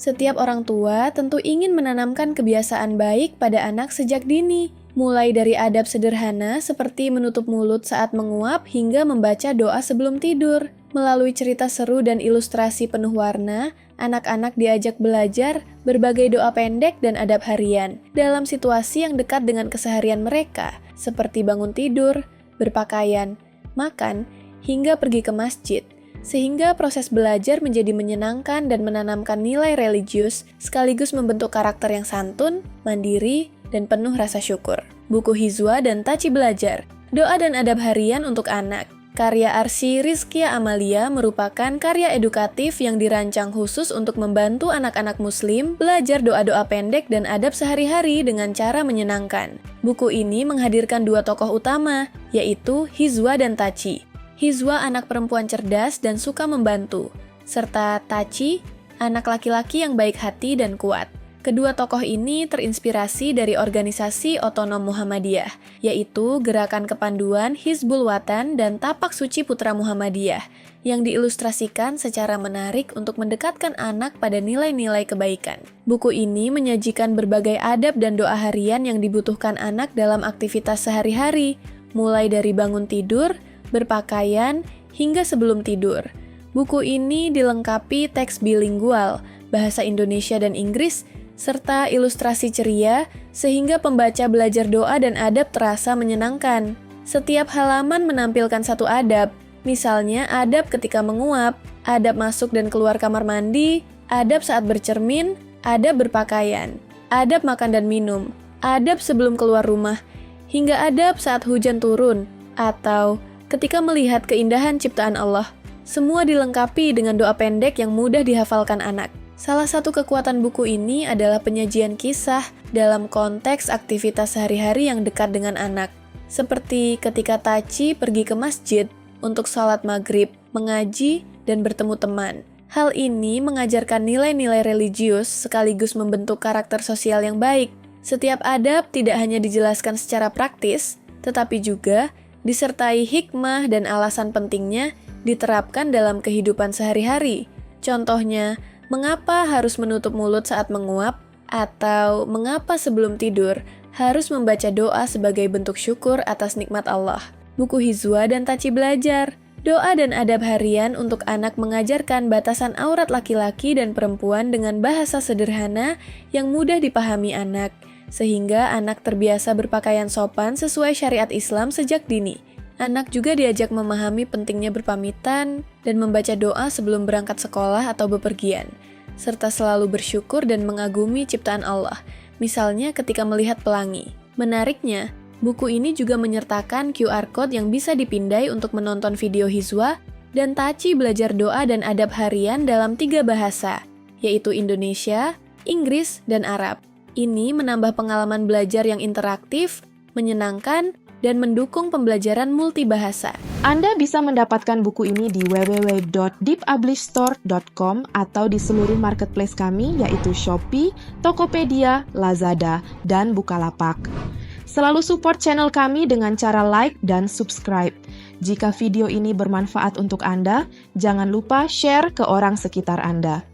Setiap orang tua tentu ingin menanamkan kebiasaan baik pada anak sejak dini, mulai dari adab sederhana seperti menutup mulut saat menguap hingga membaca doa sebelum tidur. Melalui cerita seru dan ilustrasi penuh warna, anak-anak diajak belajar berbagai doa pendek dan adab harian dalam situasi yang dekat dengan keseharian mereka, seperti bangun tidur, berpakaian, makan, hingga pergi ke masjid. Sehingga proses belajar menjadi menyenangkan dan menanamkan nilai religius, sekaligus membentuk karakter yang santun, mandiri, dan penuh rasa syukur. Buku Hizwa dan Taci Belajar, Doa dan Adab Harian untuk Anak, karya Arsy Rizkia Amalia merupakan karya edukatif yang dirancang khusus untuk membantu anak-anak muslim belajar doa-doa pendek dan adab sehari-hari dengan cara menyenangkan. Buku ini menghadirkan dua tokoh utama, yaitu Hizwa dan Taci. Hizwa anak perempuan cerdas dan suka membantu, serta Taci, anak laki-laki yang baik hati dan kuat. Kedua tokoh ini terinspirasi dari organisasi otonom Muhammadiyah, yaitu Gerakan Kepanduan Hizbul Watan dan Tapak Suci Putra Muhammadiyah, yang diilustrasikan secara menarik untuk mendekatkan anak pada nilai-nilai kebaikan. Buku ini menyajikan berbagai adab dan doa harian yang dibutuhkan anak dalam aktivitas sehari-hari, mulai dari bangun tidur, berpakaian, hingga sebelum tidur. Buku ini dilengkapi teks bilingual, bahasa Indonesia dan Inggris, serta ilustrasi ceria, sehingga pembaca belajar doa dan adab terasa menyenangkan. Setiap halaman menampilkan satu adab, misalnya adab ketika menguap, adab masuk dan keluar kamar mandi, adab saat bercermin, adab berpakaian, adab makan dan minum, adab sebelum keluar rumah, hingga adab saat hujan turun, atau ketika melihat keindahan ciptaan Allah. Semua dilengkapi dengan doa pendek yang mudah dihafalkan anak. Salah satu kekuatan buku ini adalah penyajian kisah dalam konteks aktivitas sehari-hari yang dekat dengan anak. Seperti ketika Taci pergi ke masjid untuk sholat maghrib, mengaji, dan bertemu teman. Hal ini mengajarkan nilai-nilai religius sekaligus membentuk karakter sosial yang baik. Setiap adab tidak hanya dijelaskan secara praktis, tetapi juga disertai hikmah dan alasan pentingnya diterapkan dalam kehidupan sehari-hari. Contohnya, mengapa harus menutup mulut saat menguap, atau mengapa sebelum tidur harus membaca doa sebagai bentuk syukur atas nikmat Allah. Buku Hizwa dan Taci Belajar, Doa dan Adab Harian untuk Anak mengajarkan batasan aurat laki-laki dan perempuan dengan bahasa sederhana yang mudah dipahami anak, sehingga anak terbiasa berpakaian sopan sesuai syariat Islam sejak dini. Anak juga diajak memahami pentingnya berpamitan dan membaca doa sebelum berangkat sekolah atau bepergian, serta selalu bersyukur dan mengagumi ciptaan Allah, misalnya ketika melihat pelangi. Menariknya, buku ini juga menyertakan QR Code yang bisa dipindai untuk menonton video Hizwa dan Taci Belajar Doa dan Adab Harian dalam 3 bahasa, yaitu Indonesia, Inggris, dan Arab. Ini menambah pengalaman belajar yang interaktif, menyenangkan, dan mendukung pembelajaran multibahasa. Anda bisa mendapatkan buku ini di www.deepublishstore.com atau di seluruh marketplace kami yaitu Shopee, Tokopedia, Lazada, dan Bukalapak. Selalu support channel kami dengan cara like dan subscribe. Jika video ini bermanfaat untuk Anda, jangan lupa share ke orang sekitar Anda.